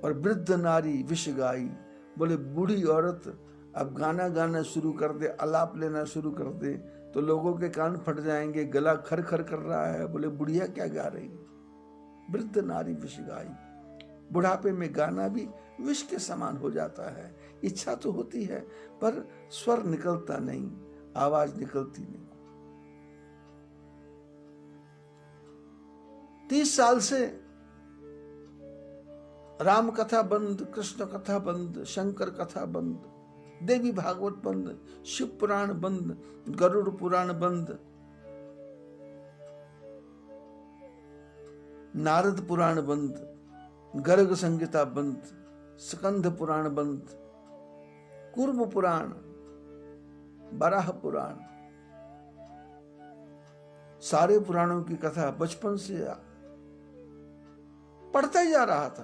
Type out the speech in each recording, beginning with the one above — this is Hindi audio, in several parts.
और वृद्ध नारी विष गाई। बोले बूढ़ी औरत अब गाना गाना शुरू कर दे, आलाप लेना शुरू कर दे तो लोगों के कान फट जाएंगे, गला खर खर कर रहा है। बोले बुढ़िया क्या गा रही है? वृद्ध नारी विष गाई। बुढ़ापे में गाना भी विष के समान हो जाता है। इच्छा तो होती है पर स्वर निकलता नहीं, आवाज निकलती नहीं। 30 साल से राम कथा बंद, कृष्ण कथा बंद, शंकर कथा बंद, देवी भागवत बंद, शिव पुराण बंद, गरुड़ पुराण बंद, नारद पुराण बंद, गर्ग संहिता बंद, स्कंद पुराण बंद, कूर्म पुराण, बराह पुराण, सारे पुराणों की कथा बचपन से पढ़ता ही जा रहा था।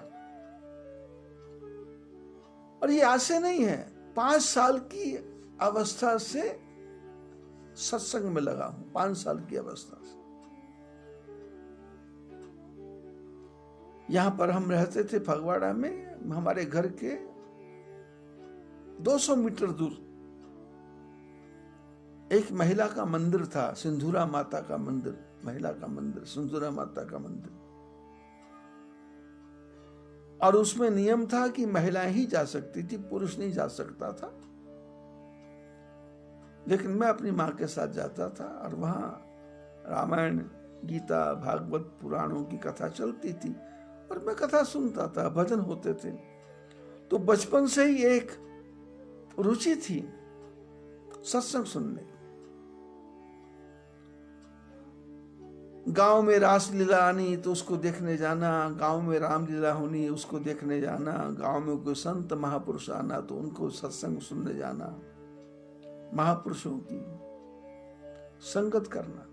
और ये आज से नहीं है, 5 साल की अवस्था से सत्संग में लगा हूं। 5 साल की अवस्था से। यहां पर हम रहते थे फगवाड़ा में। हमारे घर के 200 मीटर दूर एक महिला का मंदिर था, सिंधुरा माता का मंदिर, महिला का मंदिर, सिंधुरा माता का मंदिर। और उसमें नियम था कि महिलाएं ही जा सकती थी, पुरुष नहीं जा सकता था। लेकिन मैं अपनी मां के साथ जाता था और वहां रामायण, गीता, भागवत पुराणों की कथा चलती थी और मैं कथा सुनता था, भजन होते थे। तो बचपन से ही एक रुचि थी सत्संग सुनने की। गांव में रासलीला आनी तो उसको देखने जाना, गांव में रामलीला होनी उसको देखने जाना, गांव में कोई संत महापुरुष आना तो उनको सत्संग सुनने जाना, महापुरुषों की संगत करना,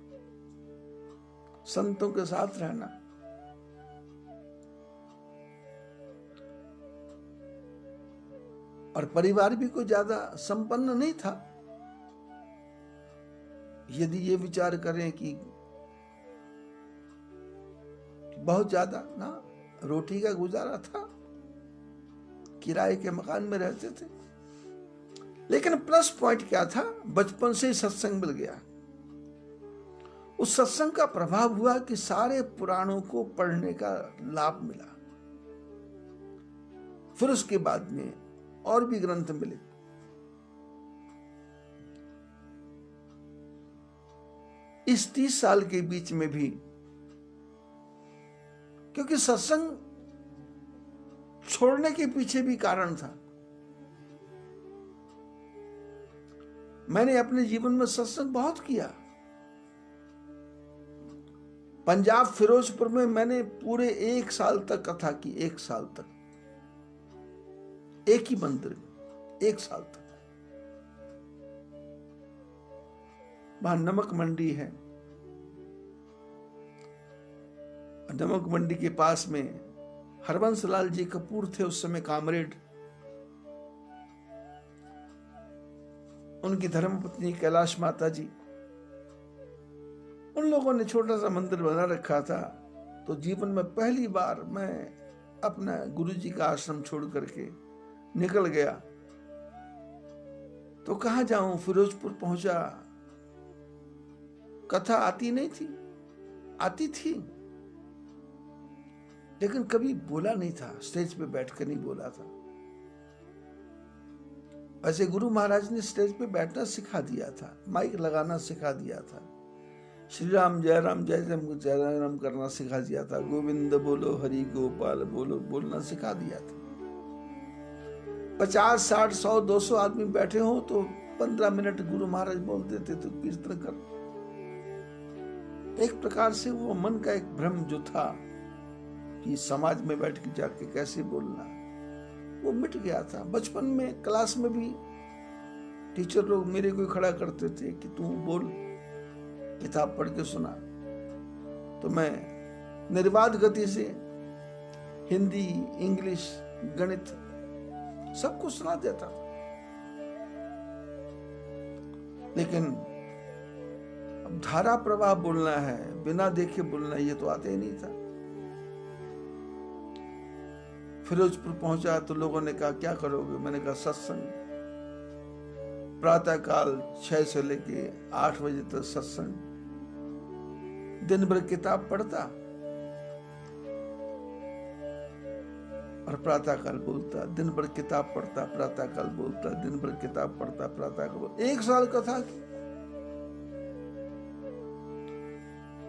संतों के साथ रहना। और परिवार भी कोई ज्यादा संपन्न नहीं था। यदि ये विचार करें कि बहुत ज्यादा ना, रोटी का गुजारा था, किराए के मकान में रहते थे। लेकिन प्लस पॉइंट क्या था, बचपन से ही सत्संग मिल गया। उस सत्संग का प्रभाव हुआ कि सारे पुराणों को पढ़ने का लाभ मिला। फिर उसके बाद में और भी ग्रंथ मिले। इस 30 साल के बीच में भी, क्योंकि सत्संग छोड़ने के पीछे भी कारण था। मैंने अपने जीवन में सत्संग बहुत किया। पंजाब फिरोजपुर में मैंने पूरे 1 साल तक कथा की। 1 साल तक एक ही मंदिर में, 1 साल तक। वहां नमक मंडी है, नमक मंडी के पास में हरबंस लाल जी कपूर थे उस समय कामरेड। उनकी धर्मपत्नी कैलाश माता जी, उन लोगों ने छोटा सा मंदिर बना रखा था। तो जीवन में पहली बार मैं अपना गुरुजी का आश्रम छोड़ करके निकल गया। तो कहां जाऊं, फिरोजपुर पहुंचा। कथा आती नहीं थी, आती थी लेकिन कभी बोला नहीं था, स्टेज पे बैठकर नहीं बोला था। वैसे गुरु महाराज ने स्टेज पे बैठना सिखा दिया था, माइक लगाना सिखा दिया था, श्री राम जय राम जय जय राम करना सिखा दिया था, गोविंद बोलो हरि गोपाल बोलो बोलना सिखा दिया था। 50, 60, 100, 200 आदमी बैठे हो तो 15 मिनट गुरु महाराज बोल देते तो कीर्तन कर। एक प्रकार से वो मन का एक भ्रम जो था कि समाज में बैठ के जाके कैसे बोलना, वो मिट गया था। बचपन में क्लास में भी टीचर लोग मेरे को खड़ा करते थे कि तू बोल, किताब पढ़ के सुना। तो मैं निर्बाध गति से हिंदी, इंग्लिश, गणित सब कुछ सुना देता था। लेकिन अब धारा प्रवाह बोलना है, बिना देखे बोलना, ये तो आते ही नहीं था। फिरोजपुर पहुंचा तो लोगों ने कहा क्या करोगे? मैंने कहा सत्संग। प्रातः काल 6 से लेके 8 बजे तक सत्संग, दिन भर किताब पढ़ता और प्रातः काल बोलता, दिन भर किताब पढ़ता, प्रातः काल बोलता, दिन भर किताब पढ़ता, प्रातः काल। 1 साल का था कि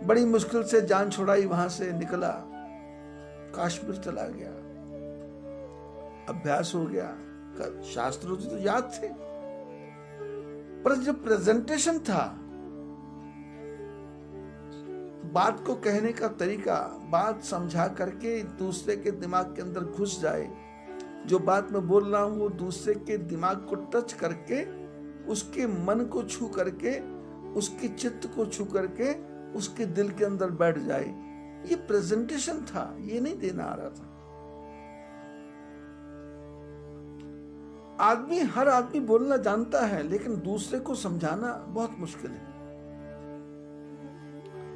बड़ी मुश्किल से जान छुड़ाई, वहां से निकला, कश्मीर चला गया, अभ्यास हो गया, शास्त्रों तो याद थे, पर जो प्रेजेंटेशन था, बात को कहने का तरीका, बात समझा करके दूसरे के दिमाग के अंदर घुस जाए, जो बात मैं बोल रहा हूं वो दूसरे के दिमाग को टच करके, उसके मन को छू करके, उसके चित्त को छू करके उसके दिल के अंदर बैठ जाए, ये प्रेजेंटेशन था, ये नहीं देना आ रहा था। हर आदमी बोलना जानता है, लेकिन दूसरे को समझाना बहुत मुश्किल है।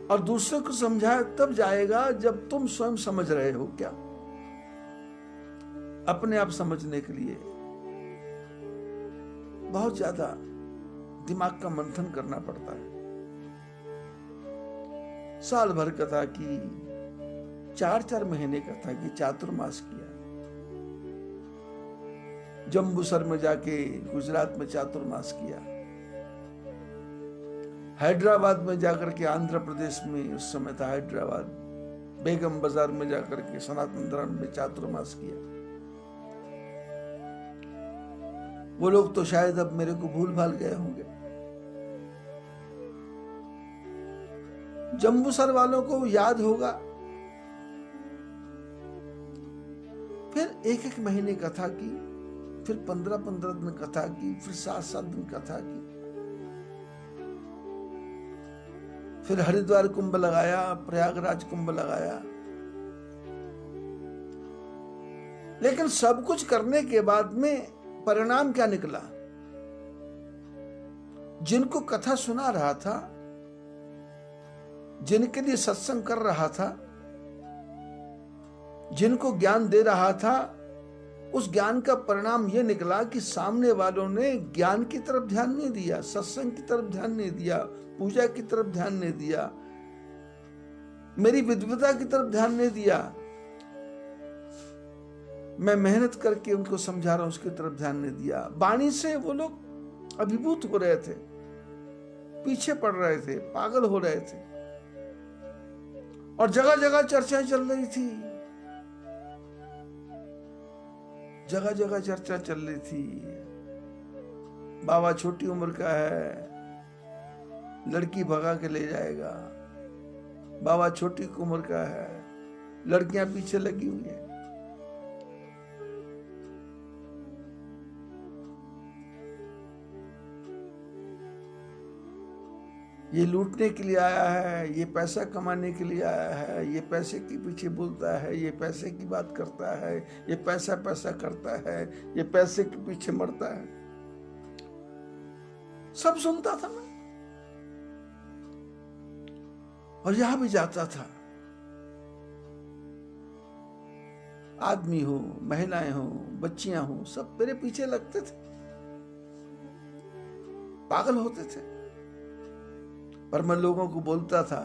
और दूसरे को समझाया तब जाएगा जब तुम स्वयं समझ रहे हो। क्या अपने आप समझने के लिए बहुत ज्यादा दिमाग का मंथन करना पड़ता है। साल भर कथा की, 4-4 महीने कथा की, चातुर्मास किया, जम्बूसर में जाके गुजरात में चातुर्मास किया, हैदराबाद में जाकर के, आंध्र प्रदेश में उस समय था हैदराबाद, बेगम बाजार में जाकर के सनातन धर्म में चातुर्मास किया। वो लोग तो शायद अब मेरे को भूल भाल गए होंगे। जम्बूसर वालों को याद होगा। फिर 1-1 महीने कथा की, फिर 15-15 दिन कथा की, फिर 7-7 दिन कथा की, फिर हरिद्वार कुंभ लगाया, प्रयागराज कुंभ लगाया। लेकिन सब कुछ करने के बाद में परिणाम क्या निकला? जिनको कथा सुना रहा था, जिनके लिए सत्संग कर रहा था, जिनको ज्ञान दे रहा था, उस ज्ञान का परिणाम यह निकला कि सामने वालों ने ज्ञान की तरफ ध्यान नहीं दिया, सत्संग की तरफ ध्यान नहीं दिया, पूजा की तरफ ध्यान नहीं दिया, मेरी विद्वता की तरफ ध्यान नहीं दिया। मैं मेहनत करके उनको समझा रहा हूं, उसकी तरफ ध्यान नहीं दिया। वाणी से वो लोग अभिभूत हो रहे थे, पीछे पड़ रहे थे, पागल हो रहे थे, और जगह जगह चर्चाएं चल रही थी, जगह जगह चर्चा चल रही थी। बाबा छोटी उम्र का है, लड़की भगा के ले जाएगा। बाबा छोटी उम्र का है, लड़कियां पीछे लगी हुई हैं। ये लूटने के लिए आया है, ये पैसा कमाने के लिए आया है, ये पैसे के पीछे बोलता है, ये पैसे की बात करता है, ये पैसा पैसा करता है, ये पैसे के पीछे मरता है। सब सुनता था मैं, और यहां भी जाता था। आदमी हो, महिलाएं हो, बच्चियां हो, सब मेरे पीछे लगते थे, पागल होते थे। पर मैं लोगों को बोलता था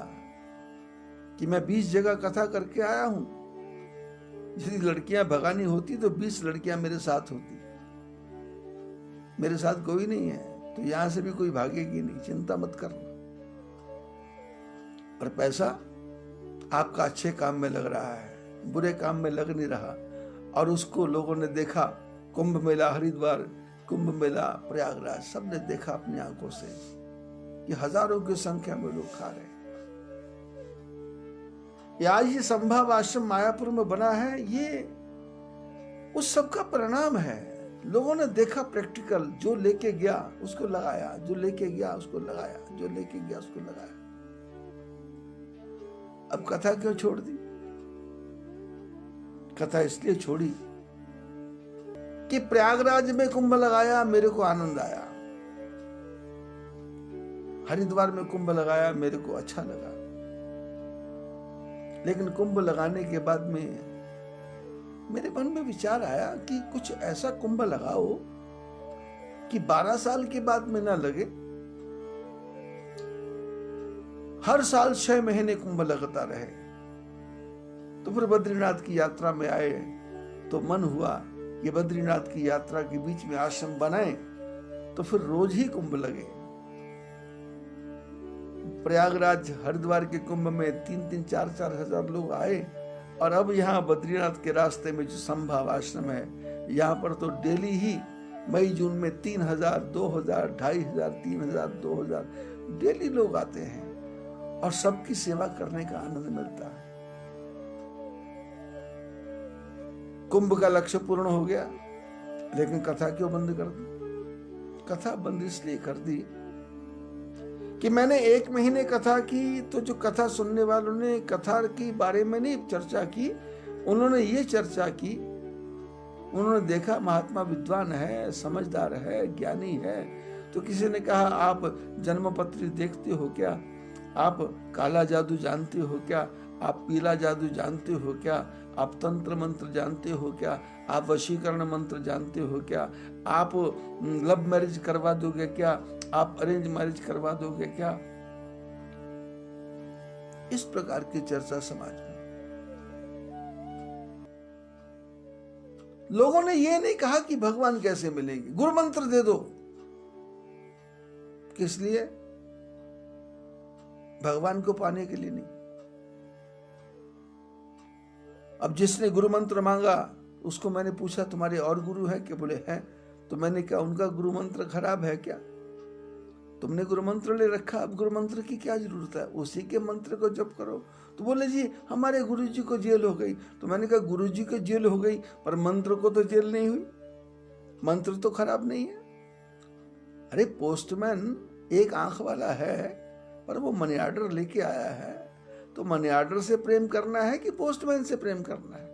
कि मैं 20 जगह कथा करके आया हूं। यदि लड़कियां भगानी होती तो 20 लड़कियां मेरे साथ होती। मेरे साथ कोई नहीं है तो यहां से भी कोई भागेगी नहीं, चिंता मत करना। और पैसा आपका अच्छे काम में लग रहा है, बुरे काम में लग नहीं रहा। और उसको लोगों ने देखा, कुंभ मेला हरिद्वार, कुंभ मेला प्रयागराज, सबने देखा अपनी आंखों से कि हजारों की संख्या में लोग खा रहे। ये आज ये संभव आश्रम मायापुर में बना है, ये उस सब का परिणाम है। लोगों ने देखा प्रैक्टिकल, जो लेके गया उसको लगाया, जो लेके गया उसको लगाया, जो लेके गया उसको लगाया। अब कथा क्यों छोड़ दी? कथा इसलिए छोड़ी कि प्रयागराज में कुंभ लगाया, मेरे को आनंद आया। हरिद्वार में कुंभ लगाया, मेरे को अच्छा लगा। लेकिन कुंभ लगाने के बाद में मेरे मन में विचार आया कि कुछ ऐसा कुंभ लगाओ कि 12 साल के बाद में ना लगे, हर साल 6 महीने कुंभ लगता रहे। तो फिर बद्रीनाथ की यात्रा में आए तो मन हुआ ये बद्रीनाथ की यात्रा के बीच में आश्रम बनाए तो फिर रोज ही कुंभ लगे। प्रयागराज हरिद्वार के कुंभ में 3-3, 4-4 हजार लोग आए, और अब यहाँ बद्रीनाथ के रास्ते में जो संभव आश्रम है, यहाँ पर तो डेली ही मई जून में 3000, 2000, 2500, 3000, 2000 डेली लोग आते हैं और सबकी सेवा करने का आनंद मिलता है। कुंभ का लक्ष्य पूर्ण हो गया, लेकिन कथा क्यों बंद कर दी? कथा बंद इसलिए कर दी कि मैंने 1 महीने कथा की, तो जो कथा सुनने वालों ने कथा की बारे में नहीं चर्चा की, उन्होंने ये चर्चा की, उन्होंने देखा महात्मा विद्वान है, समझदार है, ज्ञानी है। तो किसी ने कहा आप जन्मपत्री देखते हो क्या? आप काला जादू जानते हो क्या? आप पीला जादू जानते हो क्या? आप तंत्र मंत्र जानते हो क्या? आप वशीकरण मंत्र जानते हो क्या? आप लव मैरिज करवा दोगे क्या? आप अरेंज मैरिज करवा दोगे क्या? इस प्रकार की चर्चा समाज में। लोगों ने यह नहीं कहा कि भगवान कैसे मिलेंगे, गुरु मंत्र दे दो। किस लिए? भगवान को पाने के लिए नहीं। अब जिसने गुरु मंत्र मांगा उसको मैंने पूछा तुम्हारे और गुरु है क्या? बोले हैं। तो मैंने कहा उनका गुरु मंत्र खराब है क्या? तुमने गुरु मंत्र ले रखा, अब गुरु मंत्र की क्या जरूरत है? उसी के मंत्र को जप करो। तो बोले जी हमारे गुरु जी को जेल हो गई। तो मैंने कहा गुरु जी को जेल हो गई, पर मंत्र को तो जेल नहीं हुई, मंत्र तो खराब नहीं है। अरे पोस्टमैन एक आंख वाला है, पर वो मनी ऑर्डर लेके आया है, तो मनी ऑर्डर से प्रेम करना है कि पोस्टमैन से प्रेम करना है?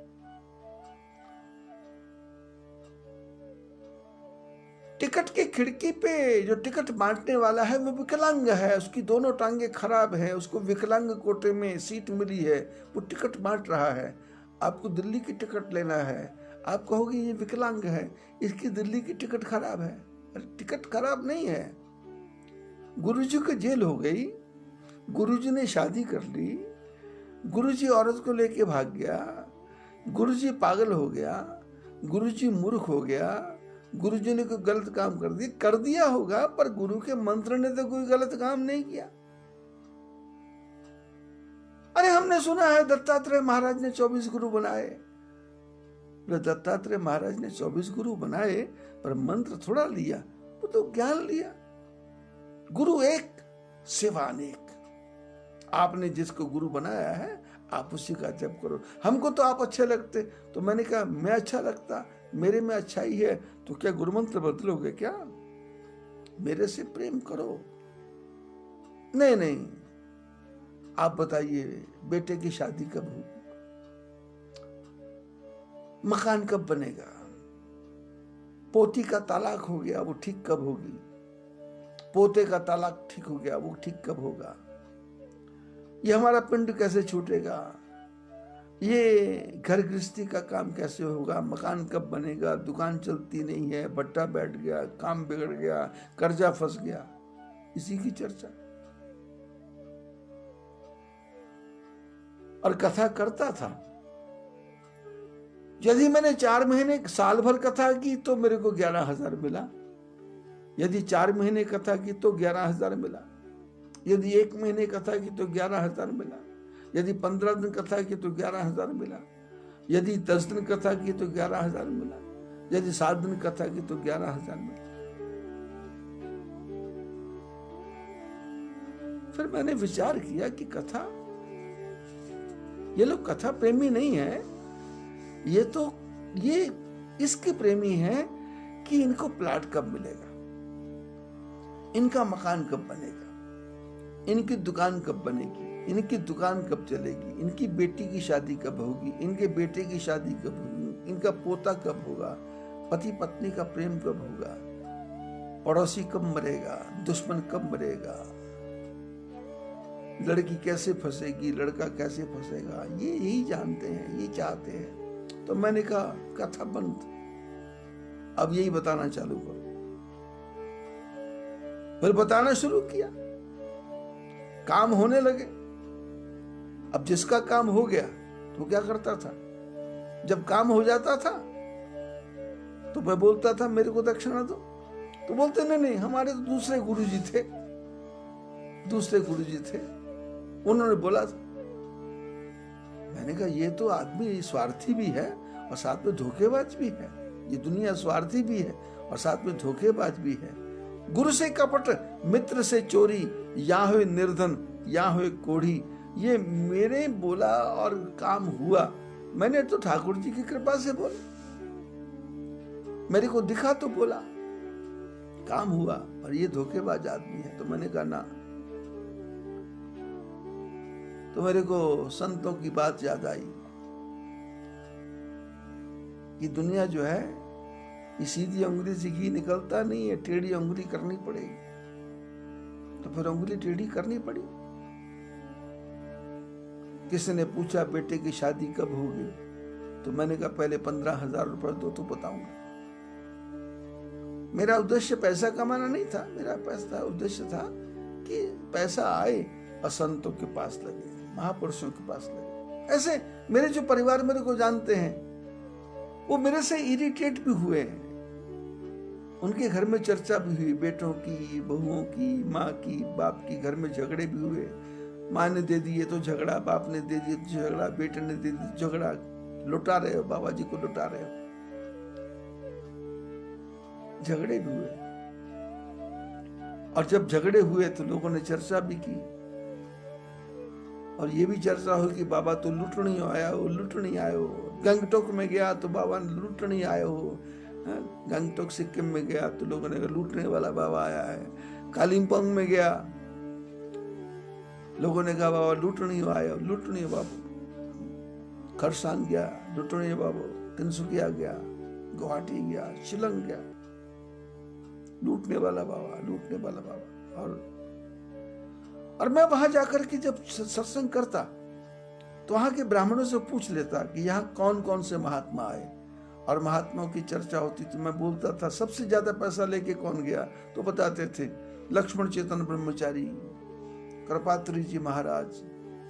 टिकट की खिड़की पे जो टिकट बांटने वाला है वो विकलांग है, उसकी दोनों टांगे खराब हैं, उसको विकलांग कोटे में सीट मिली है, वो टिकट बांट रहा है। आपको दिल्ली की टिकट लेना है, आप कहोगे ये विकलांग है, इसकी दिल्ली की टिकट खराब है। अरे टिकट खराब नहीं है। गुरुजी को जेल हो गई, गुरुजी ने शादी कर ली, गुरुजी औरत को लेके भाग गया, गुरुजी पागल हो गया, गुरुजी मूर्ख हो गया, गुरुजी ने कोई गलत काम कर दिया होगा, पर गुरु के मंत्र ने तो कोई गलत काम नहीं किया। अरे हमने सुना है दत्तात्रेय महाराज ने 24 गुरु बनाए। दत्तात्रेय महाराज ने 24 गुरु बनाए, पर मंत्र थोड़ा लिया, वो तो ज्ञान लिया। गुरु एक, सेवा अनेक। आपने जिसको गुरु बनाया है आप उसी का जप करो। हमको तो आप अच्छे लगते, तो मैंने कहा मैं अच्छा लगता, मेरे में अच्छाई है, तो क्या गुरु मंत्र बदलोगे क्या? मेरे से प्रेम करो। नहीं नहीं, आप बताइए बेटे की शादी कब होगी? मकान कब बनेगा? पोती का तलाक हो गया, वो ठीक कब होगी? पोते का तलाक ठीक हो गया, वो ठीक कब होगा? ये हमारा पिंड कैसे छूटेगा? ये घर गृहस्थी का काम कैसे होगा? मकान कब बनेगा? दुकान चलती नहीं है, भट्टा बैठ गया, काम बिगड़ गया, कर्जा फंस गया, इसी की चर्चा। और कथा करता था। यदि मैंने 4 महीने साल भर कथा की तो मेरे को 11,000 मिला, यदि 4 महीने कथा की तो 11,000 मिला, यदि 1 महीने कथा की तो 11,000 मिला, यदि 15 दिन कथा की तो 11,000 मिला, यदि 10 दिन कथा की तो 11,000 मिला, यदि 7 दिन कथा की तो 11,000 मिला। फिर मैंने विचार किया कि कथा, ये लोग कथा प्रेमी नहीं है, ये इसके प्रेमी है कि इनको प्लाट कब मिलेगा, इनका मकान कब बनेगा, इनकी दुकान कब बनेगी, इनकी दुकान कब चलेगी, इनकी बेटी की शादी कब होगी, इनके बेटे की शादी कब होगी, इनका पोता कब होगा, पति पत्नी का प्रेम कब होगा, पड़ोसी कब मरेगा, दुश्मन कब मरेगा, लड़की कैसे फंसेगी, लड़का कैसे फंसेगा, ये यही जानते हैं, ये चाहते हैं। तो मैंने कहा कथा बंद, अब यही बताना चालू करो। फिर बताना शुरू किया, काम होने लगे। अब जिसका काम हो गया तो क्या करता था, जब काम हो जाता था तो मैं बोलता था मेरे को दक्षिणा दो, तो बोलते नहीं नहीं, हमारे तो दूसरे गुरुजी थे, उन्होंने बोला था। मैंने कहा ये तो आदमी स्वार्थी भी है और साथ में धोखेबाज भी है, ये दुनिया स्वार्थी भी है और साथ में धोखेबाज भी है। गुरु से कपट, मित्र से चोरी, या हुए निर्धन या हुए कोढ़ी, ये मेरे बोला और काम हुआ। मैंने तो ठाकुर जी की कृपा से बोला, मेरे को दिखा तो बोला, काम हुआ। और ये धोखेबाज आदमी है। तो मैंने कहा ना। तो मेरे को संतों की बात याद आई कि दुनिया जो है ये सीधी उंगली से घी निकलता नहीं है, टेढ़ी उंगली करनी पड़ेगी। तो फिर उंगली टेढ़ी करनी पड़ी। किसी ने पूछा बेटे की शादी कब होगी, तो मैंने कहा पहले 15,000 रुपए दो तो बताऊंगा। मेरा उद्देश्य पैसा कमाना नहीं था, मेरा उद्देश्य था कि पैसा आए और संतों के पास लगे, महापुरुषों के पास लगे। ऐसे मेरे जो परिवार मेरे को जानते हैं वो मेरे से इरिटेट भी हुए हैं। उनके घर में चर्चा भी हुई, बेटों की, बहुओं की, माँ की, बाप की, घर में झगड़े भी हुए। माँ ने दे दिए तो झगड़ा, बाप ने दे दिए तो झगड़ा, बेटे ने दे दिए तो झगड़ा। लुटा रहे हो, बाबा जी को लुटा रहे हो। झगड़े भी हुए। और जब झगड़े हुए तो लोगों ने चर्चा भी की, और ये भी चर्चा हुई कि बाबा तो लुटनी आया हो। गंगटोक में गया तो बाबा लुटनी आया हो। गंगटोक सिक्किम में गया तो लोगों ने कहा लूटने वाला बाबा आया है। कालिम्पोंग में गया, लोगों ने कहा बाबा लूटनी आया, लूटनी बाबू। खरसांग गया, लूटनी बाबू। तिनसुकिया गया, गुवाहाटी गया, शिलंग गया, लूटने वाला बाबा। और मैं वहां जाकर के जब सत्संग करता तो वहां के ब्राह्मणों से पूछ लेता कि यहाँ कौन कौन से महात्मा आए, और महात्माओं की चर्चा होती तो मैं बोलता था सबसे ज्यादा पैसा लेके कौन गया, तो बताते थे लक्ष्मण चेतन ब्रह्मचारी, कृपात्री जी महाराज,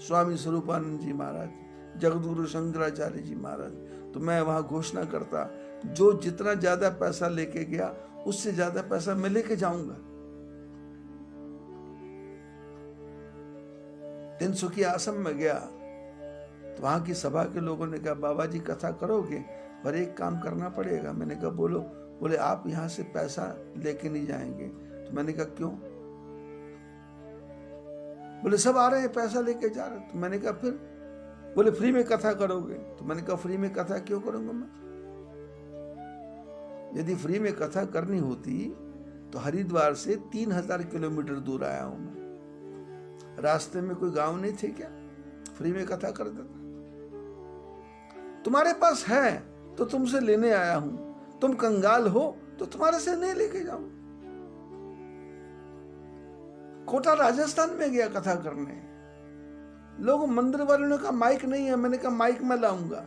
स्वामी स्वरूपानंद जी महाराज, जगदगुरु शंकराचार्य जी महाराज। तो मैं वहां घोषणा करता जो जितना ज्यादा पैसा लेके गया उससे ज्यादा पैसा मैं लेके जाऊंगा। तिनसुकिया असम में गया तो वहां की सभा के लोगों ने कहा बाबा जी कथा करोगे पर एक काम करना पड़ेगा। मैंने कहा बोलो। बोले आप यहां से पैसा लेके नहीं जाएंगे। तो मैंने कहा क्यों? बोले सब आ रहे हैं पैसा लेके जा रहे। तो मैंने कहा फिर? बोले फ्री में कथा करोगे। तो मैंने कहा फ्री में कथा क्यों करूंगा मैं? यदि फ्री में कथा करनी होती तो हरिद्वार से 3,000 किलोमीटर दूर आया हूं मैं, रास्ते में कोई गांव नहीं थे क्या? फ्री में कथा कर देता। तुम्हारे पास है तो तुमसे लेने आया हूं, तुम कंगाल हो तो तुम्हारे से नहीं लेके जाऊं। कोटा राजस्थान में गया कथा करने, लोग मंदिर वालों ने कहा माइक नहीं है। मैंने कहा माइक मैं लाऊंगा।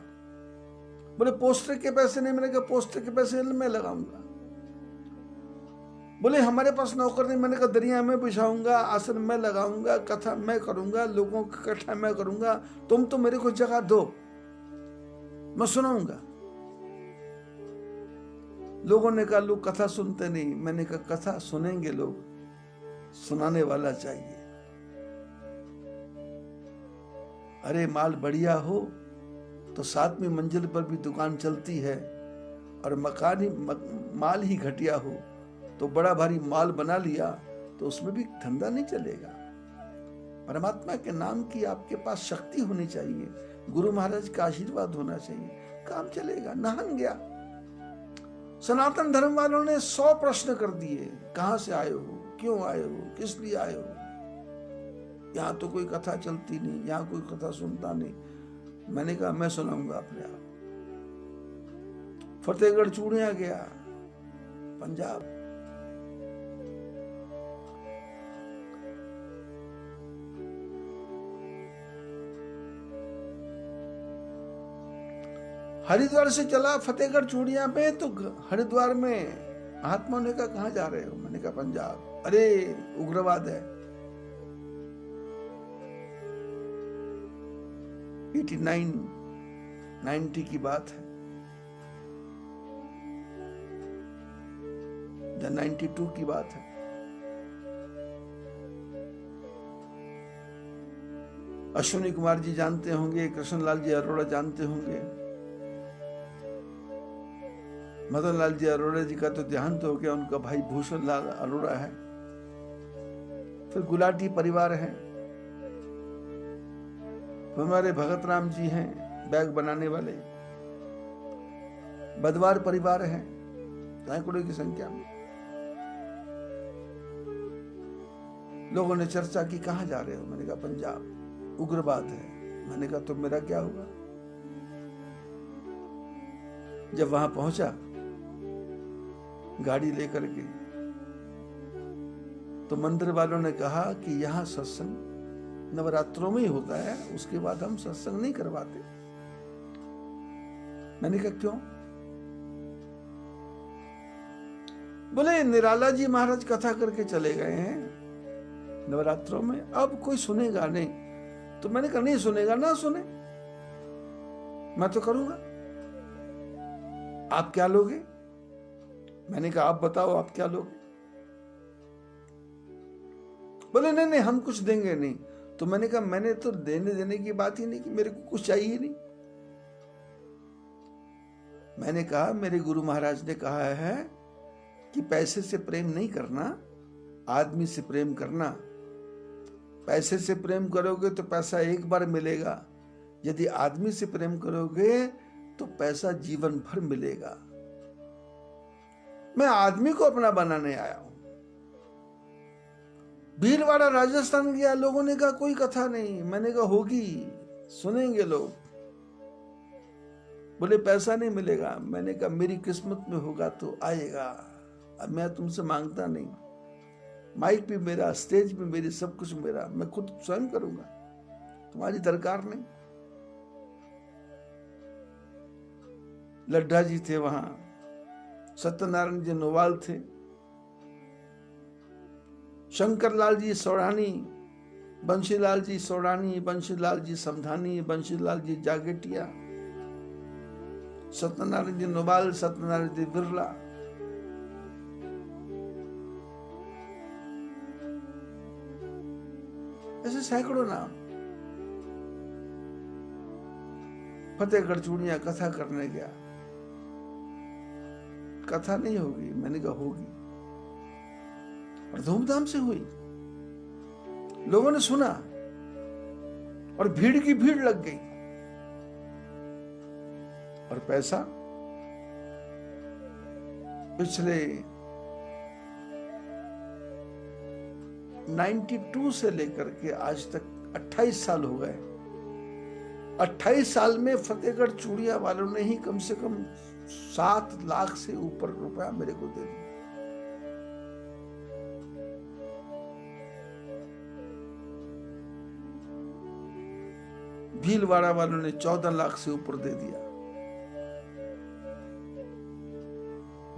बोले पोस्टर के पैसे नहीं। मैंने कहा पोस्टर के पैसे मैं लगाऊंगा। बोले हमारे पास नौकर नहीं। मैंने कहा दरिया में बिछाऊंगा, आसन में लगाऊंगा, कथा मैं करूंगा, लोगों का इकट्ठा मैं करूंगा, तुम तो मेरे को जगह दो, मैं सुनाऊंगा। लोगों ने कहा लोग कथा सुनते नहीं। मैंने कहा कथा सुनेंगे लोग, सुनाने वाला चाहिए। अरे माल बढ़िया हो तो 7वीं मंजिल पर भी दुकान चलती है, और माल ही घटिया हो तो बड़ा भारी माल बना लिया तो उसमें भी धंधा नहीं चलेगा। परमात्मा के नाम की आपके पास शक्ति होनी चाहिए, गुरु महाराज का आशीर्वाद होना चाहिए, काम चलेगा। नाहन गया, सनातन धर्म वालों ने 100 प्रश्न कर दिए, कहां से आए हो, क्यों आए हो, किस लिए आए हो। यहां तो कोई कथा चलती नहीं, यहां कोई कथा सुनता नहीं। मैंने कहा मैं सुनाऊंगा अपने आप। फतेहगढ़ चूड़िया गया, पंजाब। हरिद्वार से चला फतेहगढ़ चूड़िया पे, तो हरिद्वार में महात्मा ने कहा कहाँ जा रहे हो? मैंने कहा पंजाब। अरे उग्रवाद है। 89 90 की बात है या 92 की बात है। अश्विनी कुमार जी जानते होंगे, कृष्णलाल जी अरोड़ा जानते होंगे। मदन लाल जी अरोड़ा जी का तो देहांत हो गया, उनका भाई भूषण लाल अरोड़ा है। फिर गुलाटी परिवार है, हमारे भगत राम जी हैं बैग बनाने वाले। बदवार परिवार है सैकड़ों की संख्या में। लोगों ने चर्चा की कहां जा रहे हो? मैंने कहा पंजाब, उग्रवाद है। मैंने कहा तो मेरा क्या होगा? जब वहां पहुंचा गाड़ी लेकर के, तो मंदिर वालों ने कहा कि यहां सत्संग नवरात्रों में ही होता है, उसके बाद हम सत्संग नहीं करवाते। मैंने कहा क्यों? बोले निराला जी महाराज कथा करके चले गए हैं नवरात्रों में, अब कोई सुनेगा नहीं। तो मैंने कहा नहीं सुनेगा ना सुने, मैं तो करूंगा। आप क्या लोगे? मैंने कहा आप बताओ आप क्या लोगे? बोले नहीं नहीं हम कुछ देंगे नहीं। तो मैंने कहा मैंने तो देने देने की बात ही नहीं की, मेरे को कुछ चाहिए नहीं। मैंने कहा मेरे गुरु महाराज ने कहा है कि पैसे से प्रेम नहीं करना, आदमी से प्रेम करना। पैसे से प्रेम करोगे तो पैसा एक बार मिलेगा, यदि आदमी से प्रेम करोगे तो पैसा जीवन भर मिलेगा। मैं आदमी को अपना बनाने आया हूं। भीलवाड़ा राजस्थान गया, लोगों ने कहा कोई कथा नहीं। मैंने कहा होगी, सुनेंगे लोग। बोले पैसा नहीं मिलेगा। मैंने कहा मेरी किस्मत में होगा तो आएगा। अब मैं तुमसे मांगता नहीं, माइक भी मेरा, स्टेज भी मेरी, सब कुछ मेरा, मैं खुद स्वयं करूंगा, तुम्हारी दरकार नहीं। लड्ढा जी थे वहां, सत्यनारायण जी नोवाल थे, शंकर लाल जी सोडानी, बंशीलाल जी सोडानी, बंशीलाल जी समधानी, बंशीलाल जी जागेटिया, सत्यनारायण जी नोवाल, सत्यनारायण जी बिरला। ऐसे सैकड़ों नाम। फतेहगढ़ चूड़िया कथा करने गया, कथा नहीं होगी। मैंने कहा होगी, और धूमधाम से हुई। लोगों ने सुना और भीड़ की भीड़ लग गई। और पैसा पिछले 92 से लेकर के आज तक 28 साल हो गए। 28 साल में फतेहगढ़ चूड़िया वालों ने ही कम से कम 7 लाख से ऊपर रुपया मेरे को दे दिया। भीलवाड़ा वालों ने 14 लाख से ऊपर दे दिया।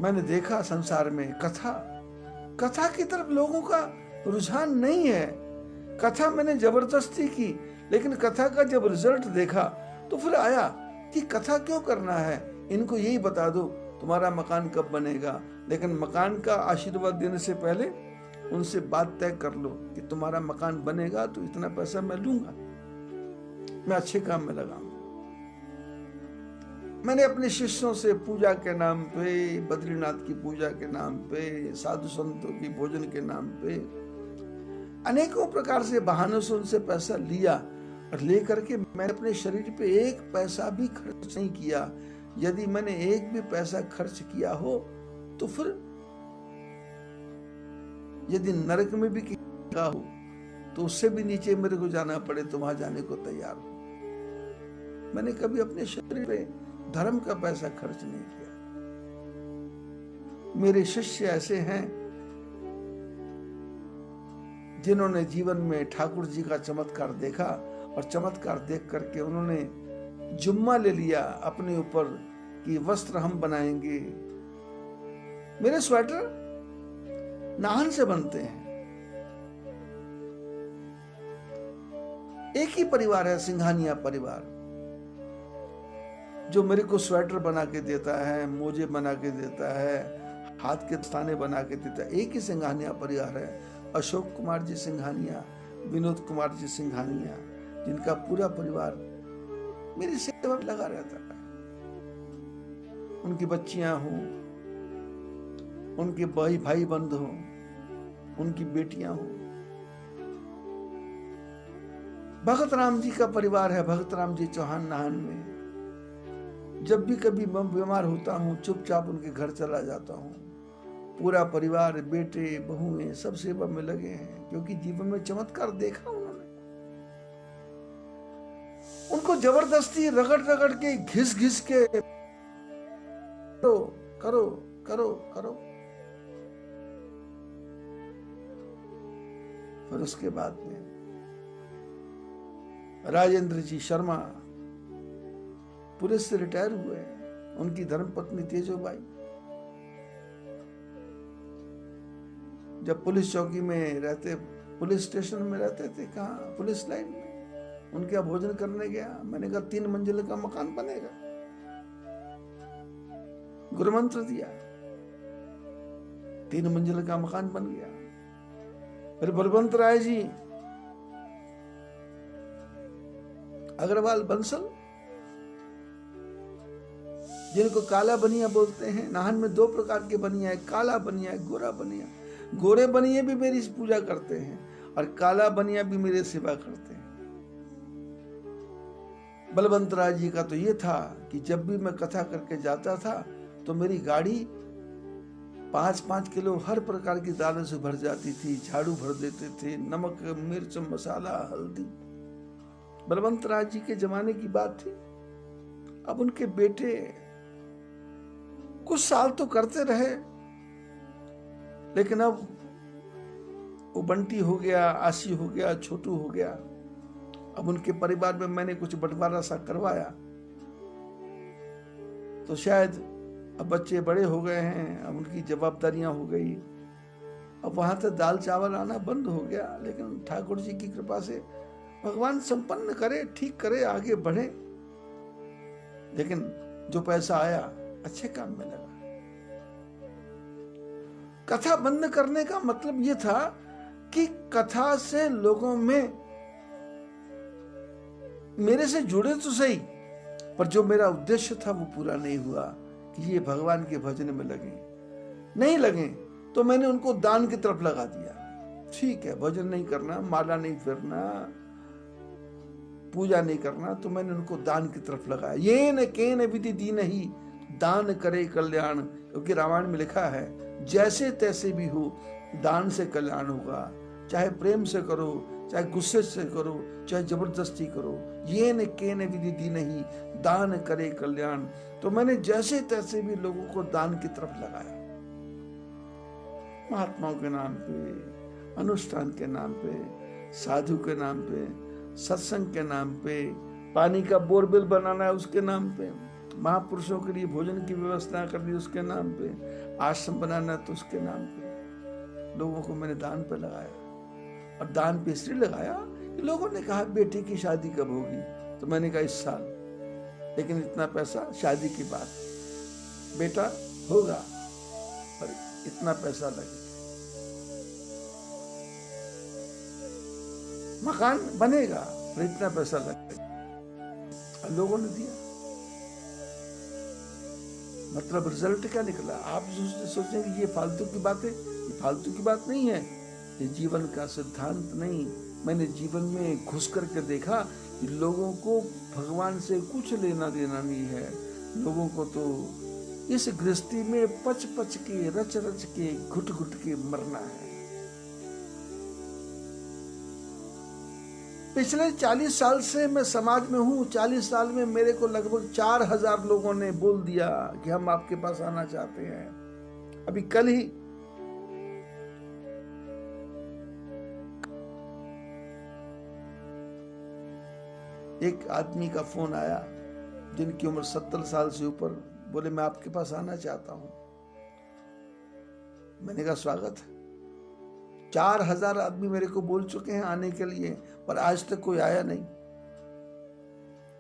मैंने देखा संसार में कथा की तरफ लोगों का रुझान नहीं है। कथा मैंने जबरदस्ती की, लेकिन कथा का जब रिजल्ट देखा तो फिर आया कि कथा क्यों करना है, इनको यही बता दो तुम्हारा मकान कब बनेगा। लेकिन मकान का आशीर्वाद देने से पहले उनसे बात तय कर लो कि तुम्हारा मकान बनेगा तो इतना पैसा मैं लूंगा, मैं अच्छे काम में लगाऊंगा। मैंने अपने शिष्यों से पूजा के नाम पे, बद्रीनाथ की पूजा के नाम पे, साधु संतों की भोजन के नाम पे, अनेकों प्रकार से बहानों से उनसे पैसा लिया, और लेकर के मैंने अपने शरीर पे एक पैसा भी खर्च नहीं किया। यदि मैंने एक भी पैसा खर्च किया हो तो फिर यदि नरक में भी किया हो तो उससे भी नीचे मेरे को जाना पड़े तो वहां जाने को तैयार हूं। मैंने कभी अपने शरीर पे धर्म का पैसा खर्च नहीं किया। मेरे शिष्य ऐसे हैं जिन्होंने जीवन में ठाकुर जी का चमत्कार देखा, और चमत्कार देख करके उन्होंने जुम्मा ले लिया अपने ऊपर कि वस्त्र हम बनाएंगे। मेरे स्वेटर नाहन से बनते हैं। एक ही परिवार है, सिंघानिया परिवार, जो मेरे को स्वेटर बना के देता है, मोजे बना के देता है, हाथ के दस्ताने बना के देता है। एक ही सिंघानिया परिवार है, अशोक कुमार जी सिंघानिया, विनोद कुमार जी सिंघानिया, जिनका पूरा परिवार मेरी सेवा में लगा रहता है। उनकी बच्चियां हों, उनके भाई बंधु हों, उनकी बेटियां हों। भगत राम जी का परिवार है, भगत राम जी चौहान नाहन में। जब भी कभी मैं बीमार होता हूँ, चुपचाप उनके घर चला जाता हूँ। पूरा परिवार, बेटे बहुएं सब सेवा में लगे हैं, क्योंकि जीवन में चमत्कार देखा उन्होंने। उनको जबरदस्ती रगड़ रगड़ के, घिस घिस के करो करो करो करो। फिर उसके बाद में राजेंद्र जी शर्मा पुलिस से रिटायर हुए। उनकी धर्मपत्नी तेजोबाई जब पुलिस चौकी में रहते, पुलिस स्टेशन में रहते थे, कहाँ, पुलिस लाइन में, उनके यहाँ भोजन करने गया। मैंने कहा 3 मंजिल का मकान बनेगा, गुरु मंत्र दिया, 3 मंजिल का मकान बन गया। फिर बलवंत राय जी अग्रवाल बंसल, जिनको काला बनिया बोलते हैं। नाहन में 2 प्रकार के बनिया है, काला बनिया है, गोरा बनिया। गोरे बनिए भी मेरी पूजा करते हैं और काला बनिया भी मेरी सेवा करते हैं। बलवंत राय जी का तो ये था कि जब भी मैं कथा करके जाता था तो मेरी गाड़ी 5-5 किलो हर प्रकार की दालों से भर जाती थी। झाड़ू भर देते थे, नमक, मिर्च, मसाला, हल्दी। बलवंत राय जी के जमाने की बात थी। अब उनके बेटे कुछ साल तो करते रहे, लेकिन अब वो बंटी हो गया, आशी हो गया, छोटू हो गया। अब उनके परिवार में मैंने कुछ बंटवारा सा करवाया, तो शायद अब बच्चे बड़े हो गए हैं, अब उनकी जवाबदारियां हो गई। अब वहां तक दाल चावल आना बंद हो गया। लेकिन ठाकुर जी की कृपा से भगवान संपन्न करे, ठीक करे, आगे बढ़े। लेकिन जो पैसा आया अच्छे काम में लगा। कथा बंद करने का मतलब यह था कि कथा से लोगों में, मेरे से जुड़े तो सही, पर जो मेरा उद्देश्य था वो पूरा नहीं हुआ कि ये भगवान के भजन में लगे। नहीं लगे तो मैंने उनको दान की तरफ लगा दिया। ठीक है, भजन नहीं करना, माला नहीं फेरना, पूजा नहीं करना, तो मैंने उनको दान की तरफ लगाया। ये न के न विधि दीन ही दान करे कल्याण, क्योंकि रामायण में लिखा है जैसे तैसे भी हो दान से कल्याण होगा। चाहे प्रेम से करो, चाहे गुस्से से करो, चाहे जबरदस्ती करो। ये न के न विधि दीन ही दान करे कल्याण। तो मैंने जैसे तैसे भी लोगों को दान की तरफ लगाया। महात्माओं के नाम पे, अनुष्ठान के नाम पे, साधु के नाम पे, सत्संग के नाम पे, पानी का बोरवेल बनाना है उसके नाम पे, महापुरुषों के लिए भोजन की व्यवस्था करनी उसके नाम पे, आश्रम बनाना तो उसके नाम पे लोगों को मैंने दान पे लगाया। और दान पे इसलिए लगाया कि लोगों ने कहा बेटे की शादी कब होगी, तो मैंने कहा इस साल, लेकिन इतना पैसा शादी के बाद, बेटा होगा पर इतना पैसा लगेगा, मकान बनेगा पर इतना पैसा लगेगा। लोगों ने दिया। मतलब रिजल्ट क्या निकला? आप सोचेंगे ये फालतू की बात है, ये फालतू की बात नहीं है, ये जीवन का सिद्धांत नहीं। मैंने जीवन में घुस करके देखा कि लोगों को भगवान से कुछ लेना देना नहीं है। लोगों को तो इस गृहस्थी में पच पच के, रच रच के, घुट घुट के मरना है। पिछले 40 साल से मैं समाज में हूँ। 40 साल में मेरे को लगभग 4000 लोगों ने बोल दिया कि हम आपके पास आना चाहते हैं। अभी कल ही एक आदमी का फोन आया जिनकी उम्र 70 साल से ऊपर, बोले मैं आपके पास आना चाहता हूं। मैंने कहा स्वागत है। 4000 आदमी मेरे को बोल चुके हैं आने के लिए, पर आज तक कोई आया नहीं।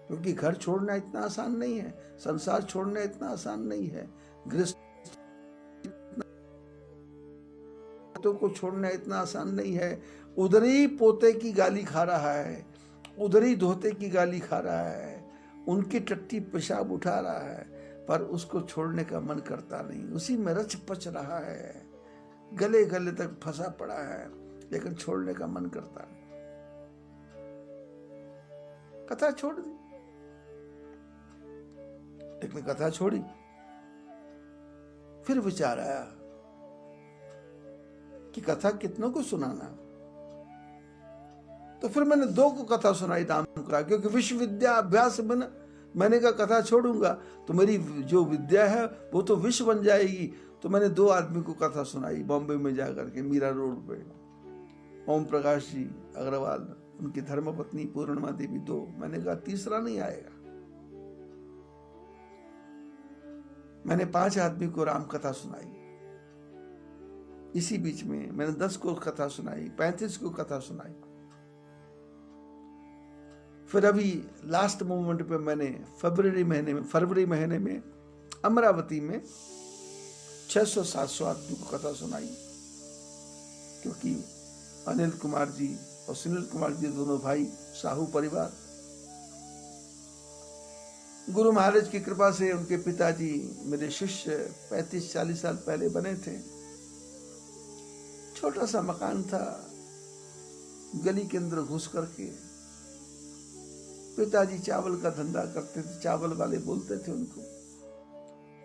क्योंकि घर छोड़ना इतना आसान नहीं है, संसार छोड़ना इतना आसान नहीं है, गृहस्थ को छोड़ना इतना आसान नहीं है। उधर ही पोते की गाली खा रहा है, उधर ही धोते की गाली खा रहा है, उनकी टट्टी पेशाब उठा रहा है, पर उसको छोड़ने का मन करता नहीं। उसी में रच पच रहा है, गले गले तक फंसा पड़ा है, लेकिन छोड़ने का मन करता नहीं। कथा छोड़ दी, लेकिन कथा छोड़ी। फिर विचार आया कि कथा कितनों को सुनाना। तो फिर मैंने 2 को कथा सुनाई नाम का, क्योंकि विश्वविद्या अभ्यास में मैंने कहा कथा छोड़ूंगा तो मेरी जो विद्या है वो तो विश्व बन जाएगी। तो मैंने 2 आदमी को कथा सुनाई बॉम्बे में जाकर के, मीरा रोड पे। ओम प्रकाश जी अग्रवाल, उनकी धर्मपत्नी पूर्णिमा देवी 2। मैंने कहा तीसरा नहीं आएगा। मैंने 5 आदमी को राम कथा सुनाई। इसी बीच में मैंने 10 को कथा सुनाई, 35 को कथा सुनाई। फिर अभी लास्ट मोमेंट पे मैंने फरवरी महीने में अमरावती में 600-700 आदमी को कथा सुनाई। क्योंकि अनिल कुमार जी और सुनील कुमार जी दोनों भाई, साहू परिवार, गुरु महाराज की कृपा से उनके पिताजी मेरे शिष्य 35-40 साल पहले बने थे। छोटा सा मकान था, गली के अंदर घुस करके पिताजी चावल का धंधा करते थे, चावल वाले बोलते थे उनको।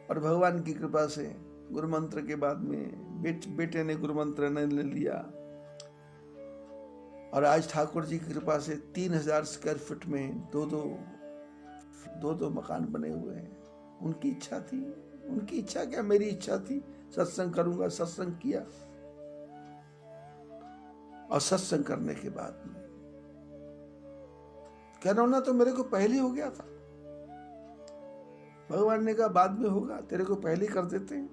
और भगवान की कृपा से गुरु मंत्र के बाद में बेटे ने गुरु मंत्र ले लिया। और आज ठाकुर जी की कृपा से 3000 स्क्वायर फीट में दो मकान बने हुए हैं। उनकी इच्छा थी, उनकी इच्छा क्या मेरी इच्छा थी, सत्संग करूंगा, सत्संग किया। और सत्संग करने के बाद में कोरोना तो मेरे को पहले ही हो गया था। भगवान ने कहा बाद में होगा, तेरे को पहले कर देते हैं।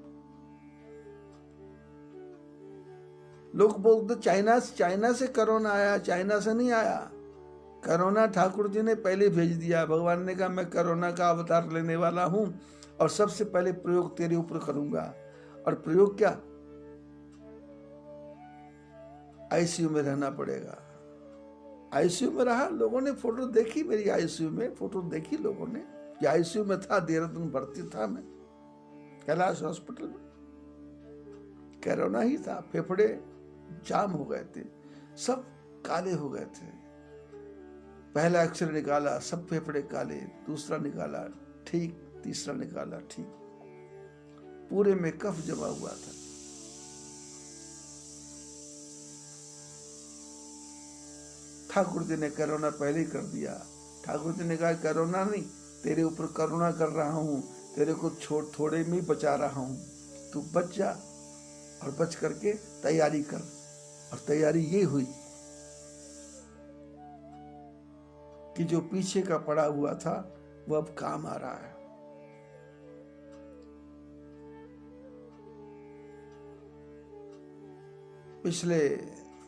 लोग बोलते चाइना से कोरोना आया, चाइना से नहीं आया। कोरोना ठाकुर जी ने पहले भेज दिया। भगवान ने कहा मैं कोरोना का अवतार लेने वाला हूं और सबसे पहले प्रयोग तेरे ऊपर करूंगा। और प्रयोग क्या? आईसीयू में रहना पड़ेगा। आईसीयू में रहा, लोगों ने फोटो देखी, मेरी आईसीयू में फोटो देखी लोगों ने कि आईसीयू में था, देहरादून भर्ती था मैं कैलाश हॉस्पिटल में। कोरोना ही था, फेफड़े जाम हो गए थे, सब काले हो गए थे। पहला अक्षर निकाला, सब फेफड़े काले, दूसरा निकाला ठीक, तीसरा निकाला ठीक, पूरे में कफ जमा हुआ था। ठाकुर जी ने कोरोना पहले ही कर दिया। ठाकुर जी ने कहा कोरोना नहीं, तेरे ऊपर करुणा कर रहा हूं, तेरे को थोड़े में ही बचा रहा हूं, तू बच जा और बच करके तैयारी कर। और तैयारी ये हुई कि जो पीछे का पड़ा हुआ था वो अब काम आ रहा है। पिछले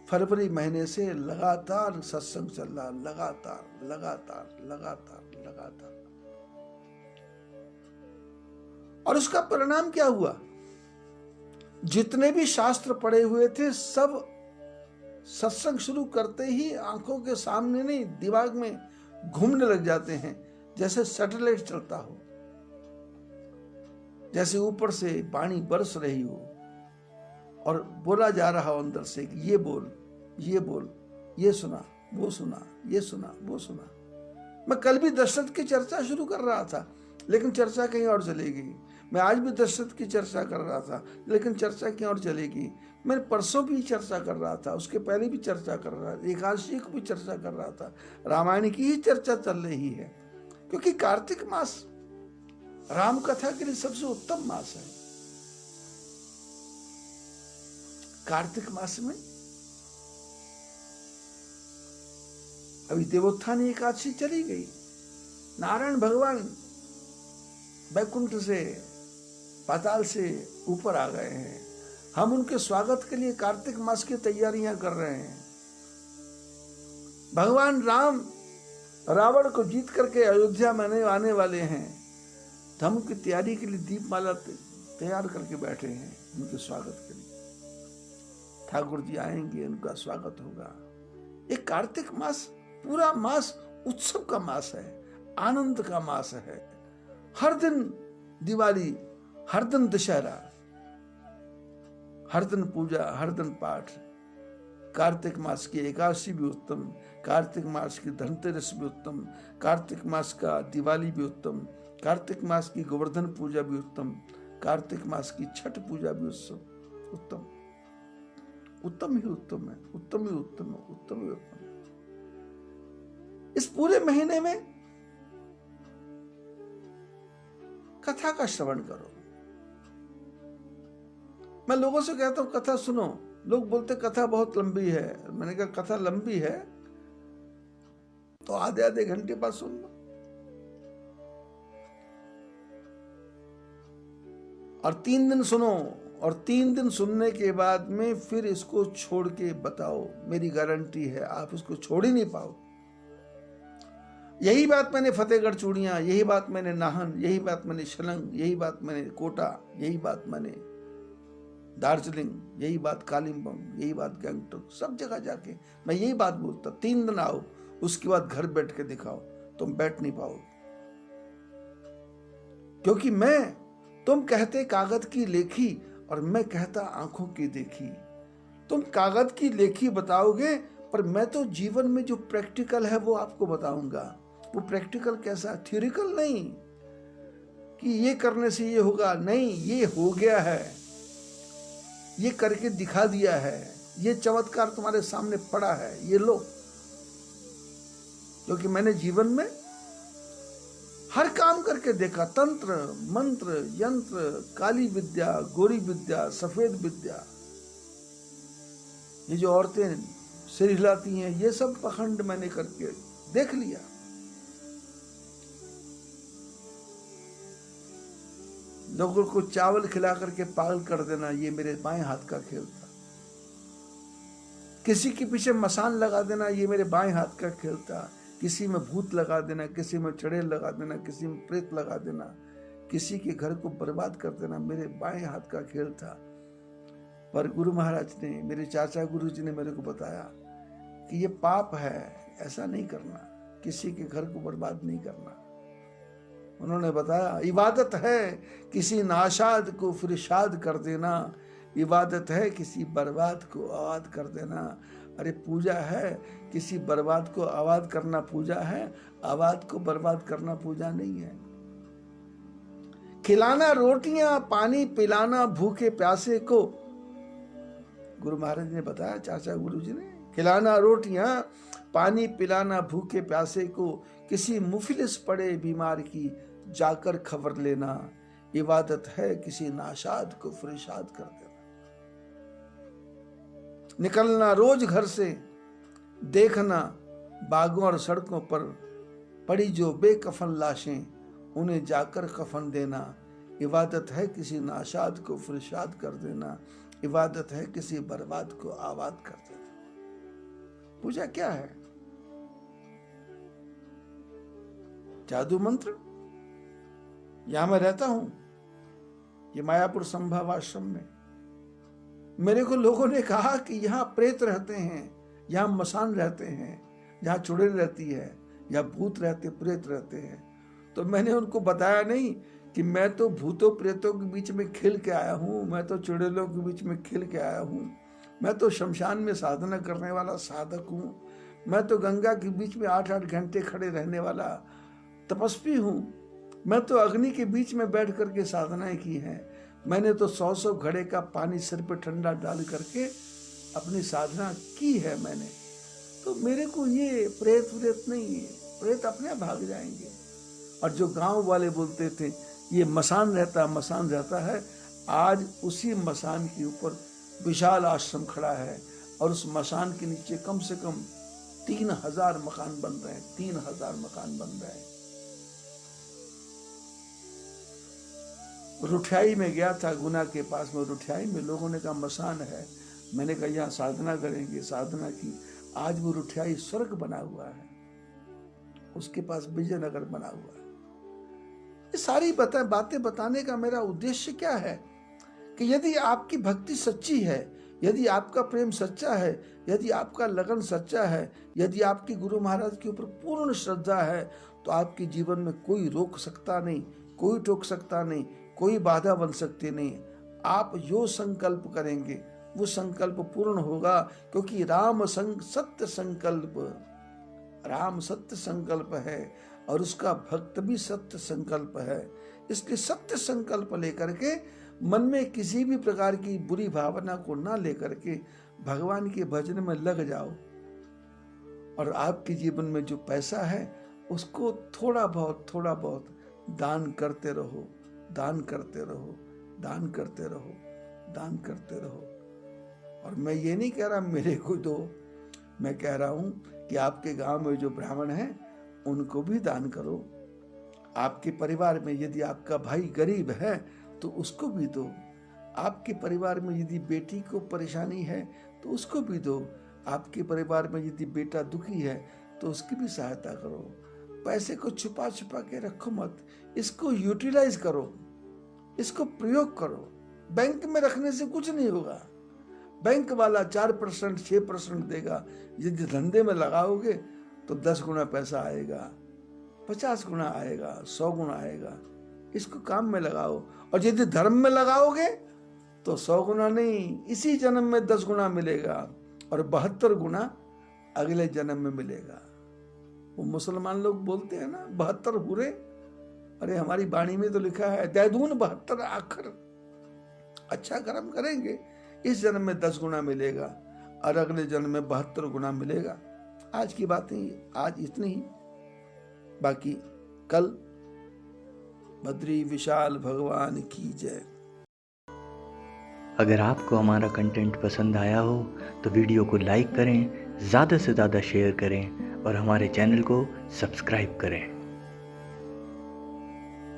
फरवरी महीने से लगातार सत्संग चल रहा, लगातार। और उसका परिणाम क्या हुआ? जितने भी शास्त्र पढ़े हुए थे सब सत्संग शुरू करते ही आंखों के सामने नहीं, दिमाग में घूमने लग जाते हैं, जैसे सैटेलाइट चलता हो, जैसे ऊपर से पानी बरस रही हो और बोला जा रहा हो अंदर से कि ये बोल, ये सुना, वो सुना, ये सुना, वो सुना। मैं कल भी दशरथ की चर्चा शुरू कर रहा था, लेकिन चर्चा कहीं और चली गई। मैं आज भी दशरथ की चर्चा कर रहा था, लेकिन चर्चा कहीं और चलेगी। मैं परसों भी चर्चा कर रहा था, उसके पहले भी चर्चा कर रहा था, एकादशी को भी चर्चा कर रहा था, रामायण की ही चर्चा चल रही है। क्योंकि कार्तिक मास राम कथा के लिए सबसे उत्तम मास है। कार्तिक मास में अभी देवोत्थान एकादशी चली गई, नारायण भगवान वैकुंठ से, पाताल से ऊपर आ गए हैं। हम उनके स्वागत के लिए कार्तिक मास की तैयारियां कर रहे हैं। भगवान राम रावण को जीत करके अयोध्या में आने वाले हैं, तो हम उनकी तैयारी के लिए दीपमाला तैयार करके बैठे हैं उनके स्वागत के लिए। ठाकुर जी आएंगे, उनका स्वागत होगा। एक कार्तिक मास, पूरा मास उत्सव का मास है, आनंद का मास है। हर दिन दिवाली, हर दिन दशहरा, हर दिन पूजा, हर दिन पाठ। कार्तिक मास की एकादशी भी उत्तम, कार्तिक मास की धनतेरस भी उत्तम, कार्तिक मास का दिवाली भी उत्तम, कार्तिक मास की गोवर्धन पूजा भी उत्तम, कार्तिक मास की छठ पूजा भी उत्तम। उत्तम ही उत्तम है, उत्तम ही उत्तम है, उत्तम ही उत्तम। इस पूरे महीने में कथा का श्रवण करो। मैं लोगों से कहता हूं कथा सुनो, लोग बोलते कथा बहुत लंबी है। मैंने कहा कथा लंबी है तो आधे आधे घंटे बाद सुन लो, और 3 दिन सुनो, और 3 दिन सुनने के बाद में फिर इसको छोड़ के बताओ। मेरी गारंटी है आप इसको छोड़ ही नहीं पाओ। यही बात मैंने फतेहगढ़ चूड़ियां, यही बात मैंने नाहन, यही बात मैंने शलंग, यही बात मैंने कोटा, यही बात मैंने दार्जिलिंग, यही बात कालिम्पोंग, यही बात गंगटोक, सब जगह जाके मैं यही बात बोलता। 3 दिन आओ, उसके बाद घर बैठ के दिखाओ। तुम बैठ नहीं पाओगे, क्योंकि तुम कहते कागज की लेखी और मैं कहता आंखों की देखी। तुम कागज की लेखी बताओगे, पर मैं तो जीवन में जो प्रैक्टिकल है वो आपको बताऊंगा। वो प्रैक्टिकल कैसा, थ्योरिकल नहीं कि ये करने से ये होगा, नहीं, ये हो गया है, ये करके दिखा दिया है, ये चमत्कार तुम्हारे सामने पड़ा है, ये लो। क्योंकि मैंने जीवन में हर काम करके देखा। तंत्र, मंत्र, यंत्र, काली विद्या, गोरी विद्या, सफेद विद्या, ये जो औरतें सिर हिलाती हैं, ये सब पखंड मैंने करके देख लिया। लोगों को चावल खिला करके पागल कर देना, ये मेरे बाएं हाथ का खेल था। किसी के पीछे मसान लगा देना, ये मेरे बाएं हाथ का खेल था। किसी में भूत लगा देना, किसी में चुड़ैल लगा देना, किसी में प्रेत लगा देना, किसी के घर को बर्बाद कर देना, मेरे बाएं हाथ का खेल था। पर गुरु महाराज ने, मेरे चाचा गुरु जी ने मेरे को बताया कि ये पाप है, ऐसा नहीं करना, किसी के घर को बर्बाद नहीं करना। उन्होंने बताया इबादत है किसी नाशाद को फिर शाद कर देना, इबादत है किसी बर्बाद को आबाद कर देना। अरे पूजा है, किसी बर्बाद को आबाद करना पूजा है, आबाद को बर्बाद करना पूजा नहीं है। खिलाना रोटियां, पानी पिलाना भूखे प्यासे को, गुरु महाराज ने बताया, चाचा गुरु जी ने, खिलाना रोटियां, पानी पिलाना भूखे प्यासे को, किसी मुफलिस पड़े बीमार की जाकर खबर लेना, इबादत है किसी नाशाद को फरिशाद कर देना। निकलना रोज घर से, देखना बागों और सड़कों पर पड़ी जो बेकफन लाशें, उन्हें जाकर कफन देना, इबादत है किसी नाशाद को फरिशाद कर देना, इबादत है किसी बर्बाद को आबाद कर देना। पूजा क्या है? जादू मंत्र। यहां मैं रहता हूं, ये मायापुर संभव आश्रम में, मेरे को लोगों ने कहा कि यहाँ प्रेत रहते हैं, यहाँ मसान रहते हैं, यहाँ चुड़ैल रहती है, यहाँ भूत रहते, प्रेत रहते हैं। तो मैंने उनको बताया नहीं कि मैं तो भूतों प्रेतों के बीच में खेल के आया हूँ, मैं तो चुड़ैलों के बीच में खेल के आया हूँ, मैं तो शमशान में साधना करने वाला साधक हूँ, मैं तो गंगा के बीच में 8-8 घंटे खड़े रहने वाला तपस्वी हूँ, मैं तो अग्नि के बीच में बैठ करके साधनाएं की हैं, मैंने तो 100 घड़े का पानी सिर पे ठंडा डाल करके अपनी साधना की है मैंने। तो मेरे को ये प्रेत नहीं है, प्रेत अपने भाग जाएंगे। और जो गांव वाले बोलते थे ये मसान रहता है, आज उसी मसान के ऊपर विशाल आश्रम खड़ा है, और उस मसान के नीचे कम से कम 3000 मकान बन रहे हैं, 3000 मकान बन रहे हैं। रुठियाई में गया था, गुना के पास में। रुठियाई में लोगों ने कहा मसान है, मैंने कहा यहाँ साधना करेंगे। साधना की, आज वो रुठियाई स्वर्ग बना हुआ है, उसके पास विजयनगर बना हुआ है। ये सारी बातें बताने का मेरा उद्देश्य क्या है कि यदि आपकी भक्ति सच्ची है, यदि आपका प्रेम सच्चा है, यदि आपका लगन सच्चा है, यदि आपकी गुरु महाराज के ऊपर पूर्ण श्रद्धा है, तो आपके जीवन में कोई रोक सकता नहीं, कोई टोक सकता नहीं, कोई बाधा बन सकती नहीं। आप जो संकल्प करेंगे वो संकल्प पूर्ण होगा, क्योंकि राम सत्य संकल्प है और उसका भक्त भी सत्य संकल्प है। इसलिए सत्य संकल्प लेकर के मन में किसी भी प्रकार की बुरी भावना को ना लेकर के भगवान के भजन में लग जाओ, और आपके जीवन में जो पैसा है उसको थोड़ा बहुत दान करते रहो, दान करते रहो, दान करते रहो, दान करते रहो। और मैं ये नहीं कह रहा मेरे को दो, मैं कह रहा हूं कि आपके गांव में जो ब्राह्मण हैं उनको भी दान करो। आपके परिवार में यदि आपका भाई गरीब है तो उसको भी दो। आपके परिवार में यदि बेटी को परेशानी है तो उसको भी दो। आपके परिवार में यदि बेटा दुखी है तो उसकी भी सहायता करो। पैसे को छुपा के रखो मत, इसको यूटिलाइज करो, इसको प्रयोग करो। बैंक में रखने से कुछ नहीं होगा। बैंक वाला 4% 6% देगा, यदि धंधे में लगाओगे तो 10 गुना पैसा आएगा, 50 गुना आएगा, 100 गुना आएगा। इसको काम में लगाओ। और यदि धर्म में लगाओगे तो 100 गुना नहीं, इसी जन्म में 10 गुना मिलेगा और 72 गुना अगले जन्म में मिलेगा। वो मुसलमान लोग बोलते हैं ना 72 हुरे, अरे हमारी वाणी में तो लिखा है दैदून 72 आखिर। अच्छा कर्म करेंगे इस जन्म में 10 गुना मिलेगा और अगले जन्म में 72 गुना मिलेगा। आज की बातें आज इतनी ही, बाकी कल। बद्री विशाल भगवान की जय। अगर आपको हमारा कंटेंट पसंद आया हो तो वीडियो को लाइक करें, ज़्यादा से ज़्यादा शेयर करें और हमारे चैनल को सब्सक्राइब करें।